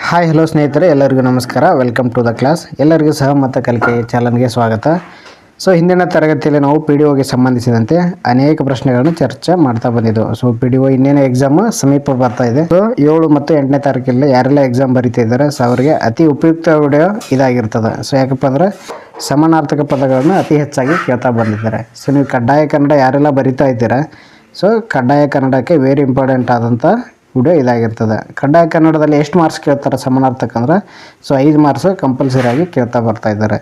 Hi hello ಸ್ನೇಹಿತರೆ, ಎಲ್ಲರಿಗೂ ನಮಸ್ಕಾರ. Welcome to the class. ಎಲ್ಲರಿಗೂ ಸಹಮತ ಕಲಿಕೆ ಚಾನಲ್ಗೆ ಸ್ವಾಗತ. ಸೊ ಹಿಂದಿನ ತರಗತಿಯಲ್ಲಿ ನಾವು PDOಗೆ ಸಂಬಂಧಿಸಿದಂತೆ ಅನೇಕ ಪ್ರಶ್ನೆಗಳನ್ನು ಚರ್ಚೆ ಮಾಡ್ತಾ ಬಂದಿದ್ದೆವು. ಸೊ PDO ಇನ್ನೇನು ಎಕ್ಸಾಮ್ ಸಮೀಪ ಬರ್ತಾ ಇದೆ. ಸೊ 7 ಮತ್ತು 8ನೇ ತಾರೀಕಲ್ಲಿ ಯಾರೆಲ್ಲ ಎಕ್ಸಾಮ್ ಬರೀತಾ ಇದ್ದಾರೆ ಸೊ ಅವರಿಗೆ ಅತಿ ಉಪಯುಕ್ತ ವಿಡಿಯೋ ಇದಾಗಿರ್ತದೆ. ಸೊ ಯಾಕಪ್ಪ ಅಂದರೆ ಸಮಾನಾರ್ಥಕ ಪದಗಳನ್ನು ಅತಿ ಹೆಚ್ಚಾಗಿ ಕೇಳ್ತಾ ಬಂದಿದ್ದಾರೆ. ಸೊ ನೀವು ಕಡ್ಡಾಯ ಕನ್ನಡ ಯಾರೆಲ್ಲ ಬರಿತಾ ಇದ್ದೀರಾ ಸೊ ಕಡ್ಡಾಯ ಕನ್ನಡಕ್ಕೆ ವೆರಿ ಇಂಪಾರ್ಟೆಂಟ್ ಆದಂಥ ವಿಡಿಯೋ ಇದಾಗಿರ್ತದೆ. ಕಡ್ಡಾಯ ಕನ್ನಡದಲ್ಲಿ ಎಷ್ಟು ಮಾರ್ಕ್ಸ್ ಕೇಳ್ತಾರೆ ಸಮಾನಾರ್ಥಕ ಅಂದ್ರೆ ಸೊ 5 ಮಾರ್ಕ್ಸ್ ಕಂಪಲ್ಸರಿ ಆಗಿ ಕೇಳ್ತಾ ಬರ್ತಾ ಇದ್ದಾರೆ.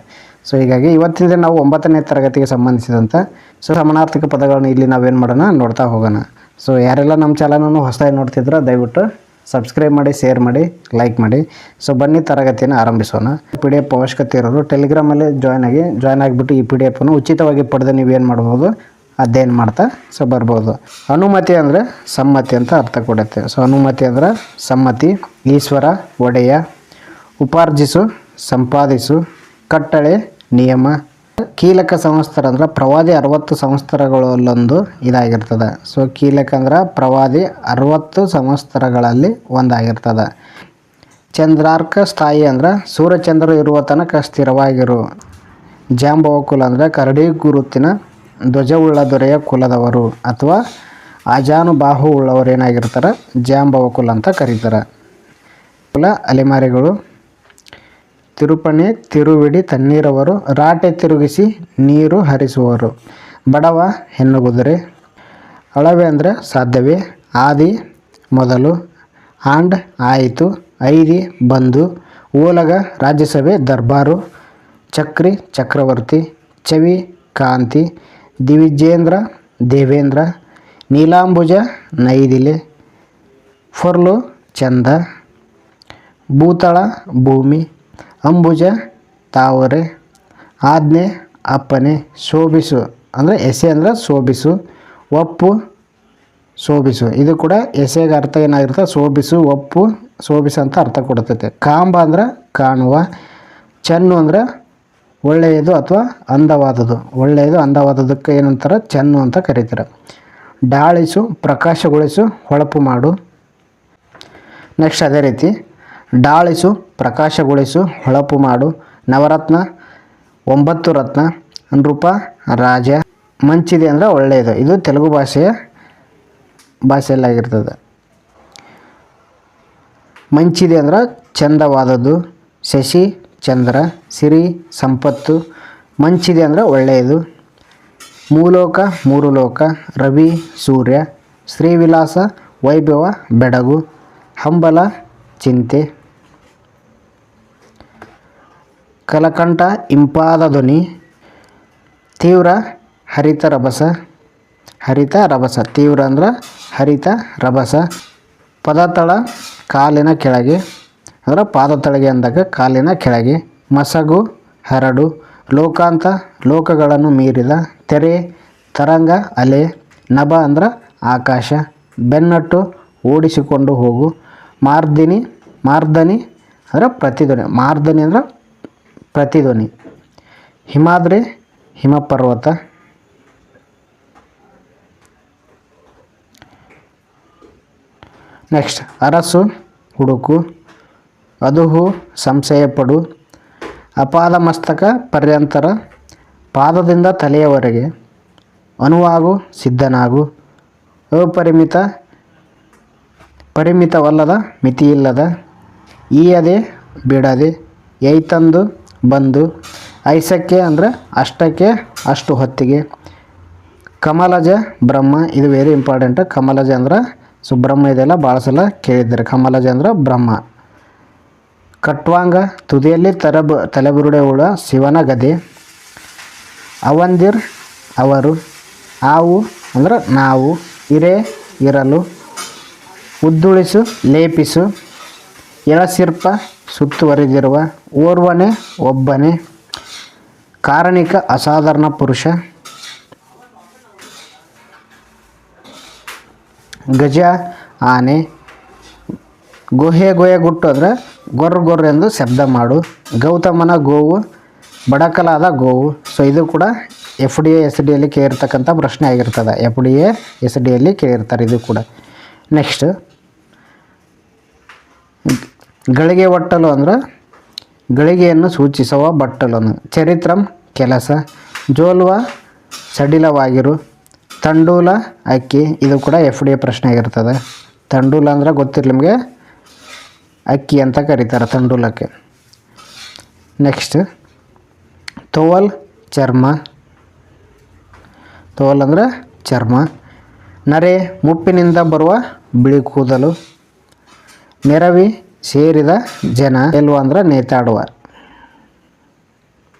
ಸೊ ಹೀಗಾಗಿ ಇವತ್ತಿನ ದಿನ ನಾವು 9ನೇ ತರಗತಿಗೆ ಸಂಬಂಧಿಸಿದಂಥ ಸೊ ಸಮಾನಾರ್ಥಕ ಪದಗಳನ್ನು ಇಲ್ಲಿ ನಾವೇನು ಮಾಡೋಣ ನೋಡ್ತಾ ಹೋಗೋಣ. ಸೊ ಯಾರೆಲ್ಲ ನಮ್ಮ ಚಾನಲನ್ನು ಹೊಸದಾಗಿ ನೋಡ್ತಿದ್ರೆ ದಯವಿಟ್ಟು ಸಬ್ಸ್ಕ್ರೈಬ್ ಮಾಡಿ, ಶೇರ್ ಮಾಡಿ, ಲೈಕ್ ಮಾಡಿ. ಸೊ ಬನ್ನಿ ತರಗತಿಯನ್ನು ಆರಂಭಿಸೋಣ. PDF ಅವಶ್ಯಕತೆ ಇರೋರು ಟೆಲಿಗ್ರಾಮಲ್ಲಿ ಜಾಯ್ನ್ ಆಗಿಬಿಟ್ಟು ಈ PDF ಅನ್ನು ಉಚಿತವಾಗಿ ಪಡೆದು ನೀವೇನು ಮಾಡ್ಬೋದು ಅಧ್ಯಯನ ಮಾಡ್ತಾ ಸೊ ಬರ್ಬೋದು. ಅನುಮತಿ ಅಂದರೆ ಸಮ್ಮತಿ ಅಂತ ಅರ್ಥ ಕೊಡುತ್ತೆ. ಸೊ ಅನುಮತಿ ಅಂದರೆ ಸಮ್ಮತಿ, ಈಶ್ವರ, ಒಡೆಯ, ಉಪಾರ್ಜಿಸು, ಸಂಪಾದಿಸು, ಕಟ್ಟಳೆ, ನಿಯಮ. ಕೀಲಕ ಸಂವತ್ಸರ ಅಂದ್ರೆ ಪ್ರವಾದಿ 60 ಸಂವತ್ಸರಗಳಲ್ಲೊಂದು ಇದಾಗಿರ್ತದೆ. ಸೊ ಕೀಲಕ ಅಂದ್ರೆ ಪ್ರವಾದಿ 60 ಸಂವತ್ಸರಗಳಲ್ಲಿ ಒಂದಾಗಿರ್ತದೆ. ಚಂದ್ರಾರ್ಕ ಸ್ಥಾಯಿ ಅಂದ್ರೆ ಸೂರ್ಯಚಂದ್ರರು ಇರುವ ತನಕ ಸ್ಥಿರವಾಗಿರು. ಜಾಂಬವಕುಲ ಅಂದರೆ ಕರಡಿ ಗುರುತಿನ ಧ್ವಜವುಳ್ಳ ದೊರೆಯ ಕುಲದವರು ಅಥವಾ ಆಜಾನುಬಾಹು ಉಳ್ಳವರು ಏನಾಗಿರ್ತಾರೆ ಜಾಂಬವಕುಲ ಅಂತ ಕರೀತಾರೆ. ಕುಲ ಅಲೆಮಾರಿಗಳು. ತಿರುಪಣಿ ತಿರುವಿಡಿ ತಣ್ಣೀರವರು. ರಾಟೆ ತಿರುಗಿಸಿ ನೀರು ಹರಿಸುವರು. ಬಡವ ಹೆಣ್ಣುಗುದುರೆ. ಅಳವೆ ಅಂದರೆ ಸಾಧ್ಯವೇ. ಆದಿ ಮೊದಲು. ಆಂಡ್ ಆಯಿತು. ಐದಿ ಬಂದು. ಓಲಗ ರಾಜ್ಯಸಭೆ ದರ್ಬಾರು. ಚಕ್ರಿ ಚಕ್ರವರ್ತಿ. ಚವಿ ಕಾಂತಿ. ದಿವಿಜೇಂದ್ರ ದೇವೇಂದ್ರ. ನೀಲಾಂಬುಜ ನೈದಿಲೆ. ಫೊರ್ಲು ಚಂದ. ಭೂತಳ ಭೂಮಿ. ಅಂಬುಜ ತಾವರೆ. ಆಜ್ಞೆ ಅಪ್ಪನೆ. ಶೋಭಿಸು ಅಂದರೆ ಎಸೆ ಅಂದರೆ ಶೋಭಿಸು. ಒಪ್ಪು ಶೋಭಿಸು. ಇದು ಕೂಡ ಎಸೆಗೆ ಅರ್ಥ ಏನಾಗಿರುತ್ತೆ ಶೋಭಿಸು, ಒಪ್ಪು, ಶೋಭಿಸು ಅಂತ ಅರ್ಥ ಕೊಡ್ತೈತೆ. ಕಾಂಬ ಅಂದ್ರೆ ಕಾಣುವ. ಚೆನ್ನು ಅಂದರೆ ಒಳ್ಳೆಯದು ಅಥವಾ ಅಂದವಾದದ್ದು. ಒಳ್ಳೆಯದು ಅಂದವಾದದಕ್ಕೆ ಏನಂತಾರೆ ಚೆನ್ನು ಅಂತ ಕರೀತಾರೆ. ಡಾಳಿಸು ಪ್ರಕಾಶಗೊಳಿಸು, ಹೊಳಪು ಮಾಡು. ನೆಕ್ಸ್ಟ್ ಅದೇ ರೀತಿ ಡಾಳಿಸು ಪ್ರಕಾಶಗೊಳಿಸು, ಹೊಳಪು ಮಾಡು. ನವರತ್ನ 9 ರತ್ನ. ನೃಪ ರಾಜ. ಮಂಚಿದೆ ಅಂದರೆ ಒಳ್ಳೆಯದು. ಇದು ತೆಲುಗು ಭಾಷೆಯಲ್ಲಾಗಿರ್ತದೆ. ಮಂಚಿದೆ ಅಂದ್ರೆ ಚಂದವಾದದ್ದು. ಶಶಿ ಚಂದ್ರ. ಸಿರಿ ಸಂಪತ್ತು. ಮಂಚಿದೆ ಅಂದರೆ ಒಳ್ಳೆಯದು. ಮೂಲೋಕ 3 ಲೋಕ. ರವಿ ಸೂರ್ಯ. ಶ್ರೀವಿಲಾಸ ವೈಭವ ಬೆಡಗು. ಹಂಬಲ ಚಿಂತೆ. ಕಲಕಂಠ ಇಂಪಾದ ಧ್ವನಿ. ತೀವ್ರ ಹರಿತ ರಭಸ. ಹರಿತ ರಭಸ. ತೀವ್ರ ಅಂದ್ರೆ ಹರಿತ ರಭಸ. ಪದತಳ ಕಾಲಿನ ಕೆಳಗೆ ಅಂದ್ರೆ ಪಾದ ತಳಗೆ ಅಂದಾಗ ಕಾಲಿನ ಕೆಳಗೆ. ಮಸಗು ಹರಡು. ಲೋಕಾಂತ ಲೋಕಗಳನ್ನು ಮೀರಿದ. ತೆರೆ ತರಂಗ ಅಲೆ. ನಭ ಅಂದ್ರೆ ಆಕಾಶ. ಬೆನ್ನಟ್ಟು ಓಡಿಸಿಕೊಂಡು ಹೋಗು. ಮಾರ್ದನಿ ಅಂದರೆ ಪ್ರತಿಧ್ವನಿ. ಮಾರ್ದನಿ ಅಂದ್ರೆ ಪ್ರತಿಧ್ವನಿ. ಹಿಮಾದ್ರಿ ಹಿಮಪರ್ವತ. ನೆಕ್ಸ್ಟ್ ಅರಸು ಹುಡುಕು. ಅದುಹು ಸಂಶಯಪಡು. ಅಪಾದ ಮಸ್ತಕ ಪರ್ಯಂತರ. ಪಾದದಿಂದ ತಲೆಯವರೆಗೆ. ಅನುವಾಗು ಸಿದ್ಧನಾಗು. ಅಪರಿಮಿತ ಪರಿಮಿತವಲ್ಲದ ಮಿತಿಯಿಲ್ಲದ. ಈಯದೆ ಬಿಡದೆ. ಐತಂದು ಬಂದು. ಐಸಕ್ಕೆ ಅಂದರೆ ಅಷ್ಟಕ್ಕೆ ಅಷ್ಟು ಹೊತ್ತಿಗೆ. ಕಮಲಜ ಬ್ರಹ್ಮ. ಇದು ವೆರಿ ಇಂಪಾರ್ಟೆಂಟ್. ಕಮಲಜ ಅಂದ್ರೆ ಸೊ ಬ್ರಹ್ಮ ಇದೆಲ್ಲ ಭಾಳ ಸಲ ಕೇಳಿದ್ದಾರೆ. ಕಮಲಜ ಅಂದ್ರೆ ಬ್ರಹ್ಮ. ಕಟ್ವಾಂಗ ತುದಿಯಲ್ಲಿ ತಲೆಬುರುಡೆ ಉಳ್ಳ ಶಿವನ ಗದೆ. ಅವಂದಿರ್ ಅವರು. ಆವು ಅಂದ್ರೆ ನಾವು. ಇರೆ ಇರಲು. ಉದ್ದುಳಿಸು ಲೇಪಿಸು. ಎಳಸಿರ್ಪ ಸುತ್ತುವರಿದಿರುವ. ಓರ್ವನೆ ಒಬ್ಬನೇ. ಕಾರಣಿಕ ಅಸಾಧಾರಣ ಪುರುಷ. ಗಜ ಆನೆ. ಗುಹೆ ಗುಟ್ಟು ಅಂದರೆ ಗೊರ್ರ ಎಂದು ಶಬ್ದ ಮಾಡು. ಗೌತಮನ ಗೋವು. ಬಡಕಲಾದ ಗೋವು. ಸೊ ಇದು ಕೂಡ FDA SDಯಲ್ಲಿ ಕೇಳಿರ್ತಕ್ಕಂಥ ಪ್ರಶ್ನೆ ಆಗಿರ್ತದೆ. FDA SDಯಲ್ಲಿ ಕೇಳಿರ್ತಾರೆ ಇದು ಕೂಡ. ನೆಕ್ಸ್ಟ್ ಗಳಿಗೆ ಒಟ್ಟಲು ಅಂದ್ರೆ ಗಳಿಗೆಯನ್ನು ಸೂಚಿಸುವ ಬಟ್ಟಲು. ಚರಿತ್ರಂ ಕೆಲಸ. ಜೋಲ್ವ ಸಡಿಲವಾಗಿರು. ತಂಡೂಲ ಅಕ್ಕಿ. ಇದು ಕೂಡ FD ಪ್ರಶ್ನೆ ಆಗಿರ್ತದೆ. ತಂಡೂಲ ಅಂದ್ರೆ ಗೊತ್ತಿರಲಿ ನಿಮಗೆ, ಅಕ್ಕಿ ಅಂತ ಕರೀತಾರೆ ತಂಡೂಲಕ್ಕೆ. ನೆಕ್ಸ್ಟ್ ತೋವಲ್ ಚರ್ಮ. ತೋವಲ್ ಅಂದರೆ ಚರ್ಮ. ನರೆ ಮುಪ್ಪಿನಿಂದ ಬರುವ ಬಿಳಿ ಕೂದಲು. ನೆರವಿ ಸೇರಿದ ಜನ. ಎಲ್ವ ಅಂದ್ರೆ ನೇತಾಡುವ.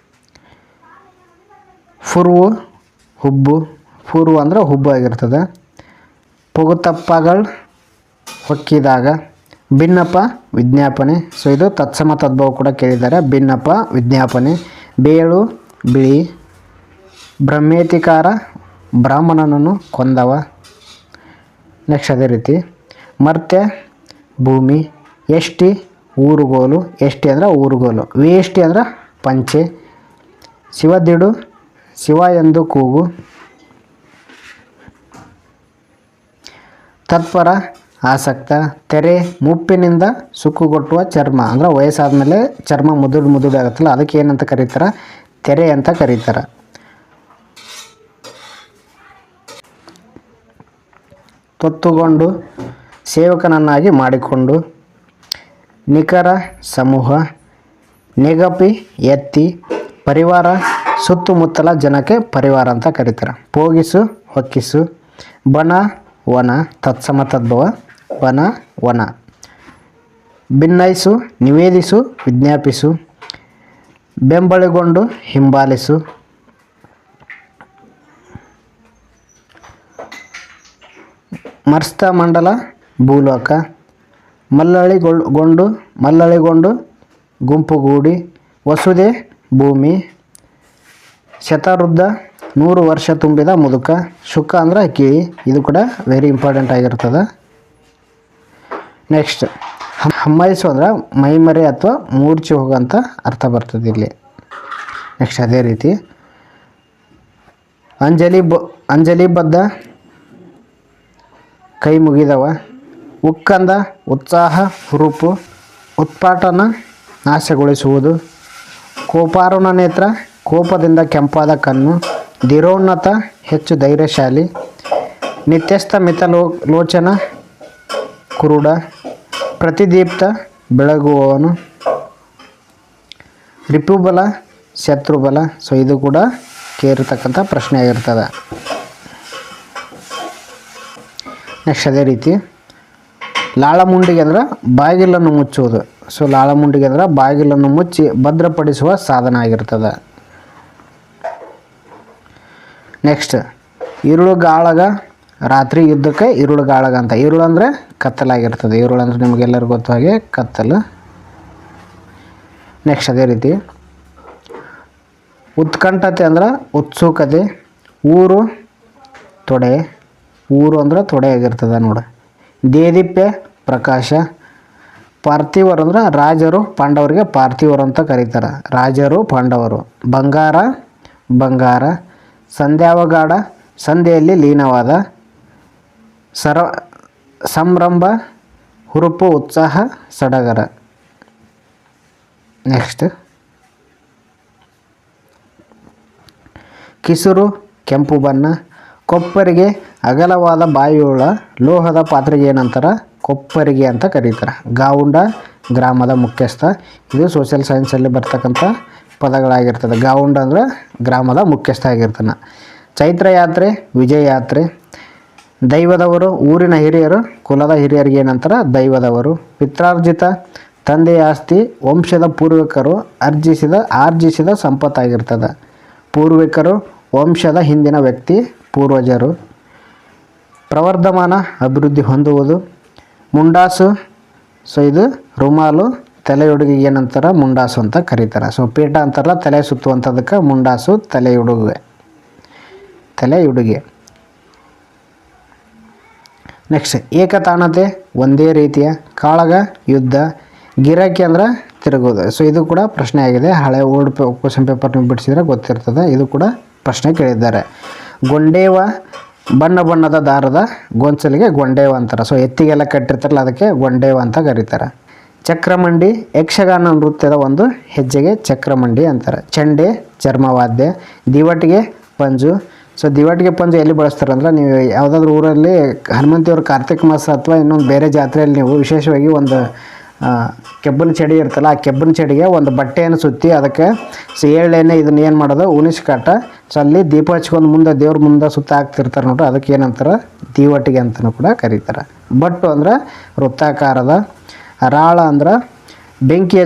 ಫುರ್ವು ಹುಬ್ಬು. ಫುರ್ವು ಅಂದ್ರೆ ಹುಬ್ಬು ಆಗಿರ್ತದೆ. ಪುಗುತಪ್ಪಗಳು ಹೊಕ್ಕಿದಾಗ. ಭಿನ್ನಪ ವಿಜ್ಞಾಪನೆ. ಸೊ ಇದು ತತ್ಸಮ ತದ್ಭವ ಕೂಡ ಕೇಳಿದ್ದಾರೆ. ಭಿನ್ನಪ ವಿಜ್ಞಾಪನೆ. ಬೇಳು ಬಿಳಿ. ಬ್ರಹ್ಮೇತಿಕಾರ ಬ್ರಾಹ್ಮಣನನ್ನು ಕೊಂದವ. ನೆಕ್ಸ್ಟ್ ಅದೇ ರೀತಿ ಮರ್ತ್ಯ ಭೂಮಿ. ಎಷ್ಟಿ ಊರುಗೋಲು. ಎಷ್ಟಿ ಅಂದ್ರೆ ಊರುಗೋಲು. ವೇಷ್ಟಿ ಅಂದ್ರೆ ಪಂಚೆ. ಶಿವದಿಡು ಶಿವ ಎಂದು ಕೂಗು. ತತ್ಪರ ಆಸಕ್ತ. ತೆರೆ ಮುಪ್ಪಿನಿಂದ ಸುಕ್ಕುಗೊಟ್ಟುವ ಚರ್ಮ ಅಂದ್ರೆ ವಯಸ್ಸಾದಮೇಲೆ ಚರ್ಮ ಮುದುಡು ಆಗುತ್ತಲ್ಲ, ಅದಕ್ಕೆ ಏನಂತ ಕರೀತಾರೆ? ತೆರೆ ಅಂತ ಕರೀತಾರೆ. ತೊತ್ತುಕೊಂಡು ಸೇವಕನನ್ನಾಗಿ ಮಾಡಿಕೊಂಡು. ನಿಖರ ಸಮೂಹ. ನೆಗಪಿ ಎತ್ತಿ. ಪರಿವಾರ ಸುತ್ತಮುತ್ತಲ ಜನಕ್ಕೆ ಪರಿವಾರ ಅಂತ ಕರೀತಾರೆ. ಪೋಗಿಸು ಹೊಕ್ಕಿಸು. ಬನ ವನ. ತತ್ಸಮ ತದ್ಭವ ಬನ ವನ. ಭಿನ್ನೈಸು ನಿವೇದಿಸು ವಿಜ್ಞಾಪಿಸು. ಬೆಂಬಲಿಗೊಂಡು ಹಿಂಬಾಲಿಸು. ಮರ್ಸ್ತ ಮಂಡಲ ಭೂಲೋಕ. ಮಲ್ಲಳಿಗೊಂಡು ಗುಂಪುಗೂಡಿ. ವಸುದೆ ಭೂಮಿ. ಶತವೃದ್ಧ 100 ವರ್ಷ ತುಂಬಿದ ಮುದುಕ. ಶುಕ ಅಂದ್ರೆ ಕಿಳಿ. ಇದು ಕೂಡ ವೆರಿ ಇಂಪಾರ್ಟೆಂಟ್ ಆಗಿರ್ತದೆ. ನೆಕ್ಸ್ಟ್ ಹಮ್ಮೈಸು ಅಂದ್ರೆ ಮೈಮರೆ ಅಥವಾ ಮೂರ್ಛೆ ಹೋಗೋಂಥ ಅರ್ಥ ಬರ್ತದೆ ಇಲ್ಲಿ. ನೆಕ್ಸ್ಟ್ ಅದೇ ರೀತಿ ಅಂಜಲಿ ಬದ್ಧ ಕೈ ಮುಗಿದವ. ಉಕ್ಕಂದ ಉತ್ಸಾಹ ಹುರುಪು. ಉತ್ಪಾಟನ ನಾಶಗೊಳಿಸುವುದು. ಕೋಪಾರುಣ ನೇತ್ರ ಕೋಪದಿಂದ ಕೆಂಪಾದ ಕಣ್ಣು. ಧಿರೋನ್ನತ ಹೆಚ್ಚು ಧೈರ್ಯಶಾಲಿ. ನಿತ್ಯಸ್ಥ ಮಿತಲೋಚನ ಕುರುಡ. ಪ್ರತಿದೀಪ್ತ ಬೆಳಗುವವನು. ರಿಪುಬಲ ಶತ್ರುಬಲ. ಸೊ ಇದು ಕೂಡ ಕೇಳಿರ್ತಕ್ಕಂಥ ಪ್ರಶ್ನೆ ಆಗಿರ್ತದೆ. ನೆಕ್ಸ್ಟ್ ಅದೇ ರೀತಿ ಲಾಳಮುಂಡಿಗೆ ಅಂದ್ರೆ ಬಾಗಿಲನ್ನು ಮುಚ್ಚುವುದು. ಸೊ ಲಾಳಮುಂಡಿಗೆ ಅಂದ್ರೆ ಬಾಗಿಲನ್ನು ಮುಚ್ಚಿ ಭದ್ರಪಡಿಸುವ ಸಾಧನ ಆಗಿರ್ತದೆ. ನೆಕ್ಸ್ಟ್ ಇರುಳುಗಾಳಗ. ರಾತ್ರಿ ಯುದ್ಧಕ್ಕೆ ಇರುಳುಗಾಳಗ ಅಂತ. ಇರುಳು ಅಂದರೆ ಕತ್ತಲಾಗಿರ್ತದೆ. ಇರುಳು ಅಂದರೆ ನಿಮಗೆಲ್ಲರಿಗೂ ಗೊತ್ತು ಹಾಗೆ ಕತ್ತಲು. ನೆಕ್ಸ್ಟ್ ಅದೇ ರೀತಿ ಉತ್ಕಂಠತೆ ಅಂದ್ರೆ ಉತ್ಸುಕತೆ. ಊರು ತೊಡೆ. ಊರು ಅಂದ್ರೆ ತೊಡೆ ಆಗಿರ್ತದೆ ನೋಡಿ. ದೇದೀಪ್ಯ ಪ್ರಕಾಶ. ಪಾರ್ಥಿವರು ಅಂದ್ರೆ ರಾಜರು ಪಾಂಡವರಿಗೆ ಪಾರ್ಥಿವರು ಅಂತ ಕರೀತಾರೆ. ರಾಜರು ಪಾಂಡವರು. ಬಂಗಾರ. ಸಂಧ್ಯಾವಗಾಢ ಸಂಧ್ಯೆಯಲ್ಲಿ ಲೀನವಾದ. ಸಂರಂಭ ಹುರುಪು ಉತ್ಸಾಹ ಸಡಗರ. ನೆಕ್ಸ್ಟ್ ಕಿಸುರು ಕೆಂಪು ಬಣ್ಣ. ಕೊಪ್ಪರಿಗೆ ಅಗಲವಾದ ಬಾಯಿಯುಳ್ಳ ಲೋಹದ ಪಾತ್ರೆಗೆ ಏನಂತಾರೆ? ಕೊಪ್ಪರಿಗೆ ಅಂತ ಕರೀತಾರೆ. ಗಾವುಂಡ ಗ್ರಾಮದ ಮುಖ್ಯಸ್ಥ. ಇದು ಸೋಷಿಯಲ್ ಸೈನ್ಸಲ್ಲಿ ಬರ್ತಕ್ಕಂಥ ಪದಗಳಾಗಿರ್ತದೆ. ಗಾವುಂಡ ಅಂದರೆ ಗ್ರಾಮದ ಮುಖ್ಯಸ್ಥ ಆಗಿರ್ತಾನೆ. ಚೈತ್ರ ಯಾತ್ರೆ ವಿಜಯ ಯಾತ್ರೆ. ದೈವದವರು ಊರಿನ ಹಿರಿಯರು. ಕುಲದ ಹಿರಿಯರಿಗೆ ಏನಂತಾರೆ? ದೈವದವರು. ಪಿತ್ರಾರ್ಜಿತ ತಂದೆಯ ಆಸ್ತಿ. ವಂಶದ ಪೂರ್ವಿಕರು ಆರ್ಜಿಸಿದ ಸಂಪತ್ತಾಗಿರ್ತದೆ. ಪೂರ್ವಿಕರು ವಂಶದ ಹಿಂದಿನ ವ್ಯಕ್ತಿ, ಪೂರ್ವಜರು. ಪ್ರವರ್ಧಮಾನ ಅಭಿವೃದ್ಧಿ ಹೊಂದುವುದು. ಮುಂಡಾಸು. ಸೊ ಇದು ರುಮಾಲು ತಲೆಯುಡುಗಿಗೆ ಏನಂತಾರೆ? ಮುಂಡಾಸು ಅಂತ ಕರೀತಾರೆ. ಸೊ ಪೀಠ ಅಂತಾರಲ್ಲ ತಲೆ ಸುತ್ತುವಂಥದ್ದಕ್ಕೆ ಮುಂಡಾಸು ತಲೆಯುಡುಗೆ. ನೆಕ್ಸ್ಟ್ ಏಕತಾನತೆ ಒಂದೇ ರೀತಿಯ. ಕಾಳಗ ಯುದ್ಧ. ಗಿರಾಕಿ ಅಂದ್ರೆ ತಿರುಗೋದು. ಸೊ ಇದು ಕೂಡ ಪ್ರಶ್ನೆ ಆಗಿದೆ. ಹಳೆ ಓಲ್ಡ್ ಕ್ವಶನ್ ಪೇಪರ್ ನೀವು ಬಿಡಿಸಿದ್ರೆ ಗೊತ್ತಿರ್ತದೆ. ಇದು ಕೂಡ ಪ್ರಶ್ನೆ ಕೇಳಿದ್ದಾರೆ. ಗೊಂಡೇವ ಬಣ್ಣದ ದಾರದ ಗೊಂಚಲಿಗೆ ಗೊಂಡೇವ ಅಂತಾರೆ. ಸೊ ಎತ್ತಿಗೆಲ್ಲ ಕಟ್ಟಿರ್ತಾರಲ್ಲ ಅದಕ್ಕೆ ಗೊಂಡೇವ ಅಂತ ಕರೀತಾರೆ. ಚಕ್ರಮಂಡಿ ಯಕ್ಷಗಾನ ನೃತ್ಯದ ಒಂದು ಹೆಜ್ಜೆಗೆ ಚಕ್ರಮಂಡಿ ಅಂತಾರೆ. ಚೆಂಡೆ ಚರ್ಮವಾದ್ಯ, ದಿವಟಿಗೆ ಪಂಜು. ಸೊ ದಿವಟಿಗೆ ಪಂಜು ಎಲ್ಲಿ ಬಳಸ್ತಾರೆ ಅಂದರೆ, ನೀವು ಯಾವುದಾದ್ರೂ ಊರಲ್ಲಿ ಹನುಮಂತಿಯವ್ರ ಕಾರ್ತಿಕ ಮಾಸ ಅಥವಾ ಇನ್ನೊಂದು ಬೇರೆ ಜಾತ್ರೆಯಲ್ಲಿ ನೀವು ವಿಶೇಷವಾಗಿ ಒಂದು ಕೆಬ್ಬನ ಚಡಿ ಇರ್ತಲ್ಲ, ಆ ಕೆಬ್ಬನ ಚಡಿಗೆ ಒಂದು ಬಟ್ಟೆಯನ್ನು ಸುತ್ತಿ ಅದಕ್ಕೆ ಎಳ್ಳೆಣ್ಣೆ ಇದನ್ನ ಏನು ಮಾಡೋದು ಉಣಿಸ್ಕಾಟ. ಸೊ ಅಲ್ಲಿ ದೀಪ ಹಚ್ಕೊಂಡು ಮುಂದೆ ದೇವ್ರ ಮುಂದೆ ಸುತ್ತ ಹಾಕ್ತಿರ್ತಾರೆ ನೋಡ್ರಿ, ಅದಕ್ಕೆ ಏನಂತಾರೆ ದೀವಟಿಗೆ ಅಂತಲೂ ಕೂಡ ಕರೀತಾರೆ. ಬಟ್ಟು ಅಂದ್ರೆ ವೃತ್ತಾಕಾರದ, ರಾಳ ಅಂದ್ರೆ ಬೆಂಕಿಯ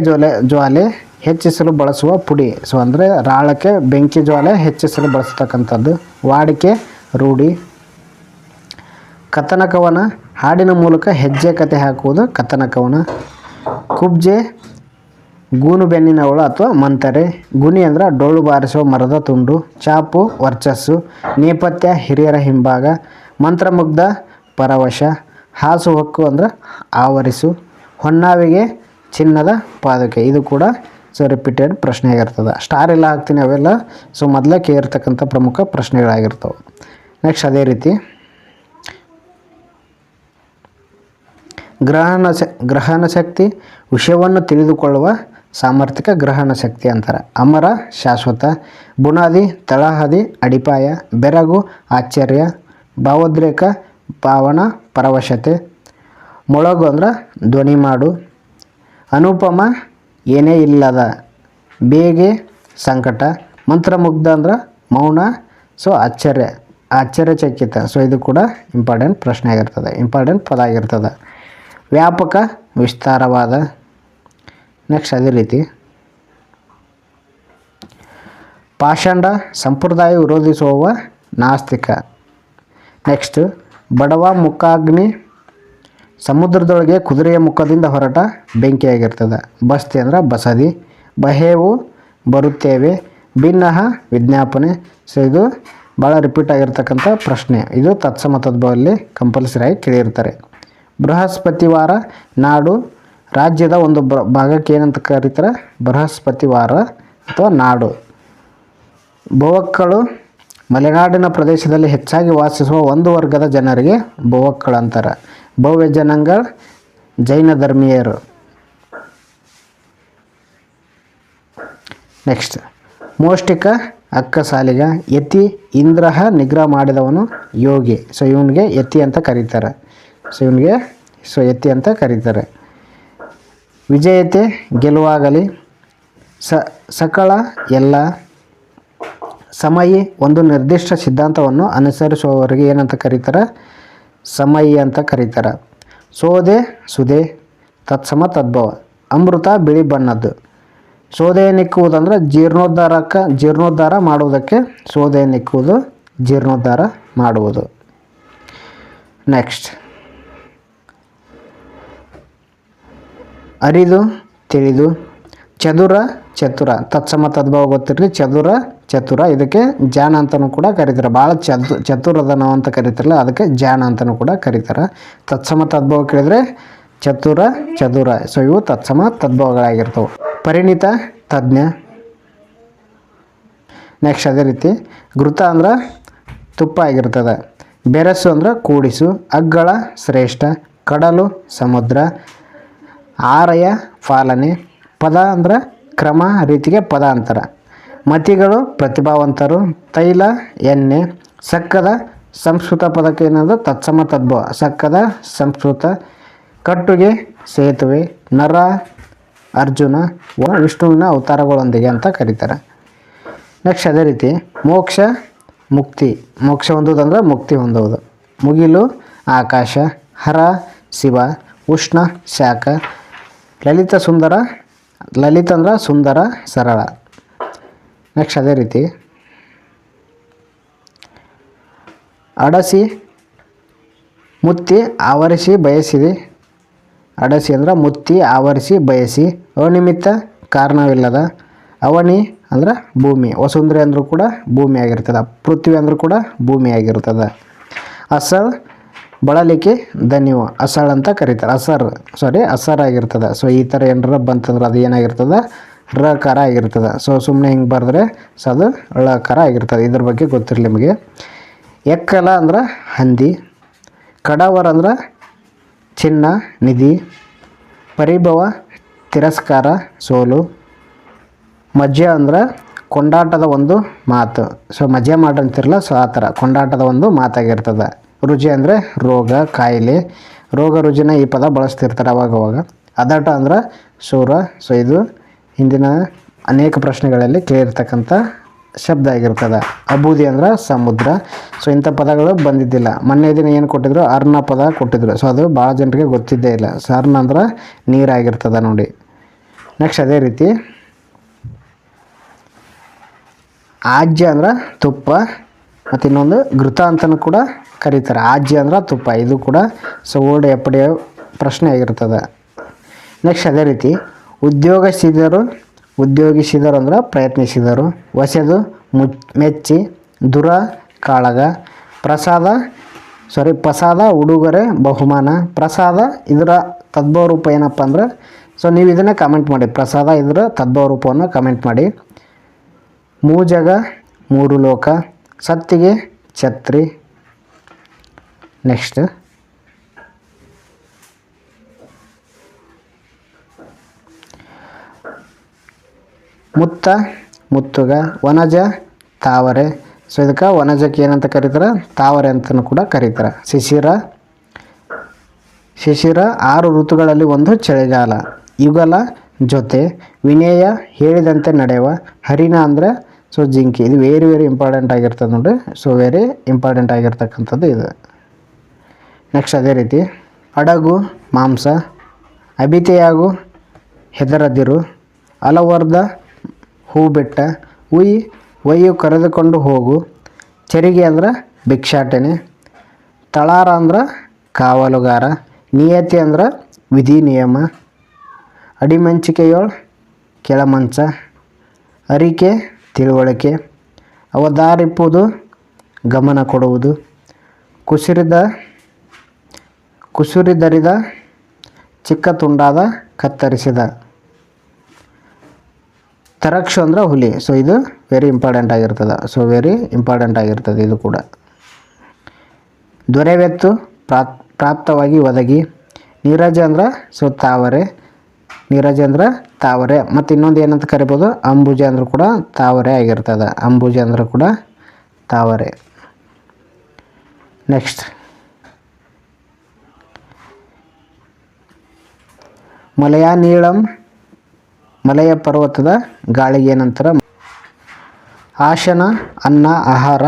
ಜ್ವಾಲೆ ಹೆಚ್ಚಿಸಲು ಬಳಸುವ ಪುಡಿ. ಸೊ ಅಂದರೆ ರಾಳಕ್ಕೆ ಬೆಂಕಿ ಜ್ವಾಲೆ ಹೆಚ್ಚಿಸಲು ಬಳಸ್ತಕ್ಕಂಥದ್ದು. ವಾಡಿಕೆ ರೂಢಿ. ಕಥನ ಕವನ ಹಾಡಿನ ಮೂಲಕ ಹೆಜ್ಜೆ ಕತೆ ಹಾಕುವುದು ಕಥನ ಕವನ. ಕುಬ್ಜೆ ಗೂನು ಬೆನ್ನಿನವಳು ಅಥವಾ ಮಂತರೆ. ಗುಣಿ ಅಂದ್ರೆ ಡೊಳ್ಳು ಬಾರಿಸುವ ಮರದ ತುಂಡು. ಚಾಪು ವರ್ಚಸ್ಸು. ನೇಪಥ್ಯ ಹಿರಿಯರ ಹಿಂಭಾಗ. ಮಂತ್ರಮುಗ್ಧ ಪರವಶ. ಹಾಸು ಹೊಕ್ಕು ಅಂದ್ರೆ ಆವರಿಸು. ಹೊನ್ನಾವಿಗೆ ಚಿನ್ನದ ಪಾದುಕೆ. ಇದು ಕೂಡ ಸೊ ರಿಪೀಟೆಡ್ ಪ್ರಶ್ನೆ ಆಗಿರ್ತದೆ. ಸ್ಟಾರ್ ಎಲ್ಲ ಹಾಕ್ತೀನಿ ಅವೆಲ್ಲ ಸೊ ಮೊದಲೇ ಕೇಳಿರ್ತಕ್ಕಂಥ ಪ್ರಮುಖ ಪ್ರಶ್ನೆಗಳಾಗಿರ್ತವೆ. ನೆಕ್ಸ್ಟ್ ಅದೇ ರೀತಿ ಗ್ರಹಣ ಶಕ್ತಿ ವಿಷಯವನ್ನು ತಿಳಿದುಕೊಳ್ಳುವ ಸಾಮರ್ಥ್ಯಕ ಗ್ರಹಣ ಶಕ್ತಿ ಅಂತಾರೆ. ಅಮರ ಶಾಶ್ವತ. ಬುನಾದಿ ತಳಹದಿ ಅಡಿಪಾಯ. ಬೆರಗು ಆಶ್ಚರ್ಯ. ಭಾವೋದ್ರೇಕ ಭಾವನ ಪರವಶತೆ. ಮೊಳಗು ಅಂದ್ರೆ ಧ್ವನಿ ಮಾಡು. ಅನುಪಮ ಏನೇ ಇಲ್ಲದ. ಬೇಗೆ ಸಂಕಟ. ಮಂತ್ರಮುಗ್ಧ ಅಂದ್ರೆ ಮೌನ. ಸೊ ಆಶ್ಚರ್ಯಚಕಿತ. ಸೊ ಇದು ಕೂಡ ಇಂಪಾರ್ಟೆಂಟ್ ಪ್ರಶ್ನೆ ಆಗಿರ್ತದೆ, ಇಂಪಾರ್ಟೆಂಟ್ ಪದ ಆಗಿರ್ತದೆ. ವ್ಯಾಪಕ ವಿಸ್ತಾರವಾದ. ನೆಕ್ಸ್ಟ್ ಅದೇ ರೀತಿ ಪಾಷಂಡ ಸಂಪ್ರದಾಯ ವಿರೋಧಿಸುವ ನಾಸ್ತಿಕ. ನೆಕ್ಸ್ಟ್ ಬಡವ ಮುಖಾಗ್ನಿ. ಸಮುದ್ರದೊಳಗೆ ಕುದುರೆಯ ಮುಖದಿಂದ ಹೊರಟ ಬೆಂಕಿಯಾಗಿರ್ತದೆ. ಬಸ್ತಿ ಅಂದ್ರೆ ಬಸದಿ. ಬಹೇವು ಬರುತ್ತೇವೆ. ಭಿನ್ನಹ ವಿಜ್ಞಾಪನೆ. ಸೊ ಇದು ಭಾಳ ರಿಪೀಟ್ ಆಗಿರ್ತಕ್ಕಂಥ ಪ್ರಶ್ನೆ. ಇದು ತತ್ಸಮ ತದ್ಭವದಲ್ಲಿ ಕಂಪಲ್ಸರಿ ಆಗಿ ಕೇಳಿರ್ತಾರೆ. ಬೃಹಸ್ಪತಿವಾರ ನಾಡು ರಾಜ್ಯದ ಒಂದು ಭಾಗಕ್ಕೆ ಏನಂತ ಕರೀತಾರೆ, ಬೃಹಸ್ಪತಿವಾರ ಅಥವಾ ನಾಡು. ಬೋವಕ್ಕಳು ಮಲೆನಾಡಿನ ಪ್ರದೇಶದಲ್ಲಿ ಹೆಚ್ಚಾಗಿ ವಾಸಿಸುವ ಒಂದು ವರ್ಗದ ಜನರಿಗೆ ಬೋವಕ್ಕಳು ಅಂತಾರೆ. ಭವ್ಯ ಜನಾಂಗ ಜೈನ ಧರ್ಮೀಯರು. ನೆಕ್ಸ್ಟ್ ಮೋಷ್ಟಿಕ ಅಕ್ಕಸಾಲಿಗ. ಯತಿ ಇಂದ್ರಹ ನಿಗ್ರಹ ಮಾಡಿದವನು ಯೋಗಿ. ಸೊ ಇವನಿಗೆ ಯತಿ ಅಂತ ಕರೀತಾರೆ. ಯತಿ ಅಂತ ಕರೀತಾರೆ. ವಿಜಯತೆ ಗೆಲುವಾಗಲಿ. ಸಕಲ ಎಲ್ಲ. ಸಮಯಿ ಒಂದು ನಿರ್ದಿಷ್ಟ ಸಿದ್ಧಾಂತವನ್ನು ಅನುಸರಿಸುವವರಿಗೆ ಏನಂತ ಕರೀತಾರೆ, ಸಮಯಿ ಅಂತ ಕರೀತಾರೆ. ಸೋದೆ ಸುದೆ. ತತ್ಸಮ ತದ್ಭವ. ಅಮೃತ ಬಿಳಿ ಬಣ್ಣದ್ದು. ಸೋದೆ ನಿಕ್ಕುವುದಂದ್ರೆ ಜೀರ್ಣೋದ್ಧಾರ ಮಾಡುವುದಕ್ಕೆ ಸೋದೆ ನಿಕ್ಕುವುದು, ಜೀರ್ಣೋದ್ಧಾರ ಮಾಡುವುದು. ನೆಕ್ಸ್ಟ್ ಅರಿದು ತಿಳಿದು. ಚತುರ. ತತ್ಸಮ ತದ್ಭವ ಗೊತ್ತಿರಲಿ. ಚತುರ ಇದಕ್ಕೆ ಜಾಣ ಅಂತಲೂ ಕೂಡ ಕರೀತಾರೆ. ಭಾಳ ಚತುರದ ನಾವು ಅಂತ ಕರೀತಾರಲ್ಲ, ಅದಕ್ಕೆ ಜಾಣ ಅಂತಲೂ ಕೂಡ ಕರೀತಾರೆ. ತತ್ಸಮ ತದ್ಭವ ಕೇಳಿದರೆ ಚತುರ. ಸೊ ಇವು ತತ್ಸಮ ತದ್ಭವಗಳಾಗಿರ್ತವೆ. ಪರಿಣಿತ ತಜ್ಞ. ನೆಕ್ಸ್ಟ್ ಅದೇ ರೀತಿ ಘೃತ ಅಂದ್ರೆ ತುಪ್ಪ ಆಗಿರ್ತದೆ. ಬೆರಸು ಅಂದ್ರೆ ಕೂಡಿಸು. ಅಗ್ಗಳ ಶ್ರೇಷ್ಠ. ಕಡಲು ಸಮುದ್ರ. ಆರಯ ಪಾಲನೆ. ಪದ ಅಂದ್ರೆ ಕ್ರಮ ರೀತಿಗೆ ಪದ ಅಂತಾರೆ. ಮತಿಗಳು ಪ್ರತಿಭಾವಂತರು. ತೈಲ ಎಣ್ಣೆ. ಸಕ್ಕದ ಸಂಸ್ಕೃತ ಪದಕ್ಕೆ ಏನಂದ್ರೆ ತತ್ಸಮ ತದ್ಭವ. ಸಕ್ಕದ ಸಂಸ್ಕೃತ. ಕಟ್ಟುಗೆ ಸೇತುವೆ. ನರ ಅರ್ಜುನ ವಿಷ್ಣುವಿನ ಅವತಾರಗಳೊಂದಿಗೆ ಅಂತ ಕರೀತಾರೆ. ನೆಕ್ಸ್ಟ್ ಅದೇ ರೀತಿ ಮೋಕ್ಷ ಮುಕ್ತಿ. ಮೋಕ್ಷ ಹೊಂದುವುದಂದ್ರೆ ಮುಕ್ತಿ ಹೊಂದುವುದು. ಮುಗಿಲು ಆಕಾಶ. ಹರ ಶಿವ. ಉಷ್ಣ ಶಾಖ. ಲಲಿತ ಅಂದ್ರೆ ಸುಂದರ ಸರಳ. ನೆಕ್ಸ್ಟ್ ಅದೇ ರೀತಿ ಅಡಸಿ ಮುತ್ತಿ ಆವರಿಸಿ ಬಯಸಿದೆ. ಅಡಸಿ ಅಂದ್ರೆ ಮುತ್ತಿ ಆವರಿಸಿ ಬಯಸಿ. ಅನಿಮಿತ್ತ ಕಾರಣವಿಲ್ಲದ. ಅವನಿ ಅಂದ್ರೆ ಭೂಮಿ. ವಸುಂಧರೆ ಅಂದರೂ ಕೂಡ ಭೂಮಿ ಆಗಿರ್ತದೆ. ಪೃಥ್ವಿ ಅಂದರೂ ಕೂಡ ಭೂಮಿ ಆಗಿರ್ತದೆ. ಅಸಳ್ ಬಳಲಿಕೆ ದನಿವು. ಅಸಳ್ ಅಂತ ಕರೀತಾರೆ. ಅಸರ್ ಆಗಿರ್ತದೆ. ಸೊ ಈ ಥರ ಏನಾರ ಬಂತಂದ್ರೆ ಅದು ಏನಾಗಿರ್ತದೆ, ರಕಾರ ಆಗಿರ್ತದೆ. ಸೊ ಸುಮ್ಮನೆ ಹಿಂಗೆ ಬರೆದ್ರೆ ಸೊ ಅದು ಳಕಾರ ಆಗಿರ್ತದೆ. ಇದ್ರ ಬಗ್ಗೆ ಗೊತ್ತಿರಲಿ ನಿಮಗೆ. ಎಕ್ಕಲ ಅಂದ್ರೆ ಹಂದಿ. ಕಡವರ್ ಅಂದ್ರೆ ಚಿನ್ನ ನಿಧಿ. ಪರಿಭವ ತಿರಸ್ಕಾರ, ಸೋಲು. ಮಜ್ಜೆ ಅಂದ್ರೆ ಕೊಂಡಾಟದ ಒಂದು ಮಾತು. ಸೊ ಮಜಾ ಮಾಡಂತಿರಲ್ಲ, ಸೊ ಆ ಥರ ಕೊಂಡಾಟದ ಒಂದು ಮಾತಾಗಿರ್ತದೆ. ರುಜಿ ಅಂದರೆ ರೋಗ, ಕಾಯಿಲೆ, ರೋಗ ರುಜಿನ ಈ ಪದ ಬಳಸ್ತಿರ್ತಾರೆ ಅವಾಗವಾಗ. ಅದಾಟ ಅಂದ್ರೆ ಶೂರ. ಸೊ ಇದು ಹಿಂದಿನ ಅನೇಕ ಪ್ರಶ್ನೆಗಳಲ್ಲಿ ಕೇಳಿರ್ತಕ್ಕಂಥ ಶಬ್ದ ಆಗಿರ್ತದೆ. ಅಬೂದಿ ಅಂದ್ರೆ ಸಮುದ್ರ. ಸೊ ಇಂಥ ಪದಗಳು ಬಂದಿದ್ದಿಲ್ಲ. ಮೊನ್ನೆ ದಿನ ಏನು ಕೊಟ್ಟಿದ್ರು, ಅರ್ಣ ಪದ ಕೊಟ್ಟಿದ್ರು. ಸೊ ಅದು ಭಾಳ ಜನರಿಗೆ ಗೊತ್ತಿದ್ದೇ ಇಲ್ಲ. ಸೊ ಅರ್ಣ ಅಂದ್ರೆ ನೀರಾಗಿರ್ತದೆ ನೋಡಿ. ನೆಕ್ಸ್ಟ್ ಅದೇ ರೀತಿ ಆಜ್ಯ ಅಂದ್ರೆ ತುಪ್ಪ, ಮತ್ತು ಇನ್ನೊಂದು ಘೃತ ಅಂತಲೂ ಕೂಡ ಕರೀತಾರೆ. ಆಜ್ಯ ಅಂದ್ರೆ ತುಪ್ಪ. ಇದು ಕೂಡ ಸೊ ಓಲ್ಡ್ ಎಪ್ಪಡಿ ಪ್ರಶ್ನೆ ಆಗಿರ್ತದೆ. ನೆಕ್ಸ್ಟ್ ಅದೇ ರೀತಿ ಉದ್ಯೋಗಿಸಿದರು ಅಂದ್ರೆ ಪ್ರಯತ್ನಿಸಿದರು. ಹೊಸೆದು ಮೆಚ್ಚಿ, ದುರ ಕಾಳಗ. ಪ್ರಸಾದ ಉಡುಗೊರೆ ಬಹುಮಾನ. ಪ್ರಸಾದ ಇದರ ತದ್ಭವ ರೂಪ ಏನಪ್ಪ ಅಂದ್ರೆ, ಸೊ ನೀವು ಇದನ್ನು ಕಮೆಂಟ್ ಮಾಡಿ. ಪ್ರಸಾದ ಇದರ ತದ್ಭವ ರೂಪವನ್ನು ಕಮೆಂಟ್ ಮಾಡಿ. ಮೂಜಗ ಮೂರು ಲೋಕ. ಸತ್ತಿಗೆ ಛತ್ರಿ. ನೆಕ್ಸ್ಟ್ ಮುತ್ತುಗ. ವನಜ ತಾವರೆ. ಸೊ ಇದಕ್ಕೆ ವನಜಕ್ಕೆ ಏನಂತ ಕರೀತಾರೆ, ತಾವರೆ ಅಂತಲೂ ಕೂಡ ಕರೀತಾರೆ. ಶಿಶಿರ 6 ಋತುಗಳಲ್ಲಿ ಒಂದು ಚಳಿಗಾಲ. ಯುಗಲ ಜೊತೆ. ವಿನಯ ಹೇಳಿದಂತೆ ನಡೆಯುವ. ಹರಿಣ ಅಂದರೆ ಸೊ ಜಿಂಕಿ. ಇದು ವೆರಿ ಇಂಪಾರ್ಟೆಂಟ್ ಆಗಿರ್ತದೆ ನೋಡಿ. ಸೊ ವೆರಿ ಇಂಪಾರ್ಟೆಂಟ್ ಆಗಿರ್ತಕ್ಕಂಥದ್ದು ಇದು. ನೆಕ್ಸ್ಟ್ ಅದೇ ರೀತಿ ಅಡಗು ಮಾಂಸ. ಅಬಿತೆಯಾಗು ಹೆದರದಿರು. ಅಲವರ್ದ ಹೂಬೆಟ್ಟ. ಒಯ್ಯು ಕರೆದುಕೊಂಡು ಹೋಗು. ಚರಿಗೆ ಅಂದ್ರೆ ಭಿಕ್ಷಾಟನೆ. ತಳಾರ ಅಂದ್ರೆ ಕಾವಲುಗಾರ. ನಿಯತಿ ಅಂದ್ರೆ ವಿಧಿ ನಿಯಮ. ಅಡಿಮಂಚಿಕೆಯೊಳ ಕೆಳಮಂಚ. ಅರಿಕೆ ತಿಳುವಳಿಕೆ. ಅವಧಾರಿಪುವುದು ಗಮನ ಕೊಡುವುದು. ಕುಸುರಿದರಿದ ಚಿಕ್ಕ ತುಂಡಾದ ಕತ್ತರಿಸಿದ. ತರಕ್ಷು ಅಂದ್ರೆ ಹುಲಿ. ಸೊ ಇದು ವೆರಿ ಇಂಪಾರ್ಟೆಂಟ್ ಆಗಿರ್ತದೆ. ಸೊ ವೆರಿ ಇಂಪಾರ್ಟೆಂಟ್ ಆಗಿರ್ತದೆ ಇದು ಕೂಡ. ದೊರೆವೆತ್ತು ಪ್ರಾಪ್ತವಾಗಿ ಒದಗಿ. ನೀರಜ ಅಂದ್ರೆ ಸೊ ತಾವರೆ. ನೀರಜ ಅಂದ್ರೆ ತಾವರೆ. ಮತ್ತು ಇನ್ನೊಂದು ಏನಂತ ಕರಿಬೋದು, ಅಂಬುಜ ಅಂದರೂ ಕೂಡ ತಾವರೆ ಆಗಿರ್ತದೆ. ಅಂಬುಜ ಅಂದ್ರೆ ಕೂಡ ತಾವರೆ. ನೆಕ್ಸ್ಟ್ ಮಲಯ ನೀಳಂ. ಮಲಯ ಪರ್ವತದ ಗಾಳಿಗೆ ಏನಂತಾರೆ, ಆಶನ ಅನ್ನ ಆಹಾರ.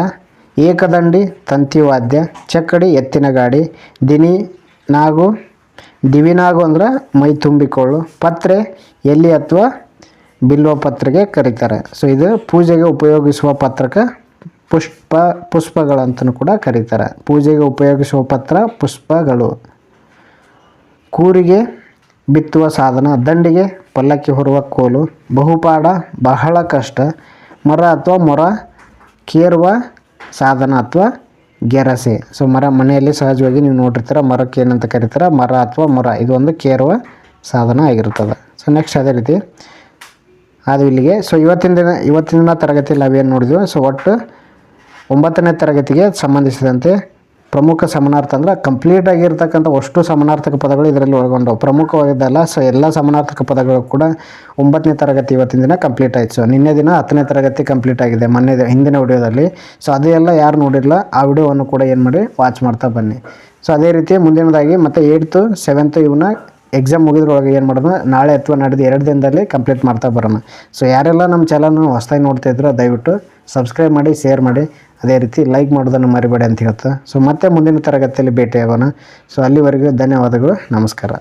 ಏಕದಂಡಿ ತಂತಿವಾದ್ಯ. ಚಕ್ಕಡಿ ಎತ್ತಿನ ಗಾಡಿ. ದಿವಿನಾಗು ಅಂದ್ರೆ ಮೈ ತುಂಬಿಕೊಳ್ಳು. ಪತ್ರೆ ಎಲ್ಲಿ ಅಥವಾ ಬಿಲ್ವ ಪತ್ರೆಗೆ ಕರೀತಾರೆ. ಸೊ ಇದು ಪೂಜೆಗೆ ಉಪಯೋಗಿಸುವ ಪತ್ರಕ್ಕೆ ಪುಷ್ಪಗಳಂತಲೂ ಕೂಡ ಕರೀತಾರೆ. ಪೂಜೆಗೆ ಉಪಯೋಗಿಸುವ ಪತ್ರ ಪುಷ್ಪಗಳು. ಕೂರಿಗೆ ಬಿತ್ತುವ ಸಾಧನ. ದಂಡಿಗೆ ಪಲ್ಲಕ್ಕಿ ಹೊರುವ ಕೋಲು. ಬಹುಪಾಡ ಬಹಳ ಕಷ್ಟ. ಮರ ಅಥವಾ ಮೊರ ಕೇರುವ ಸಾಧನ ಅಥವಾ ಗೆರಸೆ. ಸೊ ಮನೆಯಲ್ಲಿ ಸಹಜವಾಗಿ ನೀವು ನೋಡಿರ್ತೀರ, ಮರಕ್ಕೆ ಏನಂತ ಕರೀತಾರೆ, ಮರ ಅಥವಾ ಮೊರ. ಇದು ಒಂದು ಕೇರುವ ಸಾಧನ ಆಗಿರ್ತದೆ. ಸೊ ನೆಕ್ಸ್ಟ್ ಅದೇ ರೀತಿ ಅದು ಇಲ್ಲಿಗೆ. ಸೊ ಇವತ್ತಿನ ತರಗತಿಯಲ್ಲಿ ನಾವೇನು ನೋಡಿದ್ವಿ, ಸೊ ಒಟ್ಟು 9ನೇ ತರಗತಿಗೆ ಸಂಬಂಧಿಸಿದಂತೆ ಪ್ರಮುಖ ಸಮಾನಾರ್ಥ ಅಂದರೆ ಕಂಪ್ಲೀಟ್ ಆಗಿರ್ತಕ್ಕಂಥ ಅಷ್ಟು ಸಮಾನಾರ್ಥಕ ಪದಗಳು ಇದರಲ್ಲಿ ಒಳಗೊಂಡವು. ಪ್ರಮುಖವಾಗಿದ್ದಲ್ಲ. ಸೊ ಎಲ್ಲ ಸಮಾನಾರ್ಥಕ ಪದಗಳು ಕೂಡ 9ನೇ ತರಗತಿ ಇವತ್ತಿನ ದಿನ ಕಂಪ್ಲೀಟ್ ಆಯಿತು. ಸೊ ನಿನ್ನೆ ದಿನ 10ನೇ ತರಗತಿ ಕಂಪ್ಲೀಟ್ ಆಗಿದೆ ಹಿಂದಿನ ವಿಡಿಯೋದಲ್ಲಿ. ಸೊ ಅದೆಲ್ಲ ಯಾರು ನೋಡಿರಲ್ಲ ಆ ವಿಡಿಯೋವನ್ನು ಕೂಡ ಏನು ಮಾಡಿ ವಾಚ್ ಮಾಡ್ತಾ ಬನ್ನಿ. ಸೊ ಅದೇ ರೀತಿ ಮುಂದಿನದಾಗಿ ಮತ್ತು 8th 7th ಇವನ್ನ ಎಕ್ಸಾಮ್ ಮುಗಿದ್ರೊಳಗೆ ಏನು ಮಾಡೋದು, ನಾಳೆ ಅಥವಾ ನಡೆದು 2 ದಿನದಲ್ಲಿ ಕಂಪ್ಲೀಟ್ ಮಾಡ್ತಾ ಬರೋಣ. ಸೊ ಯಾರೆಲ್ಲ ನಮ್ಮ ಚಾನಲ್ನ ಹೊಸದಾಗಿ ನೋಡ್ತಾ ಇದ್ರು ದಯವಿಟ್ಟು ಸಬ್ಸ್ಕ್ರೈಬ್ ಮಾಡಿ, ಶೇರ್ ಮಾಡಿ, ಅದೇ ರೀತಿ ಲೈಕ್ ಮಾಡೋದನ್ನು ಮರಿಬೇಡಿ ಅಂತ ಹೇಳ್ತಾ. ಸೊ ಮತ್ತೆ ಮುಂದಿನ ತರಗತಿಯಲ್ಲಿ ಭೇಟಿಯಾಗೋಣ. ಸೊ ಅಲ್ಲಿವರೆಗೂ ಧನ್ಯವಾದಗಳು. ನಮಸ್ಕಾರ.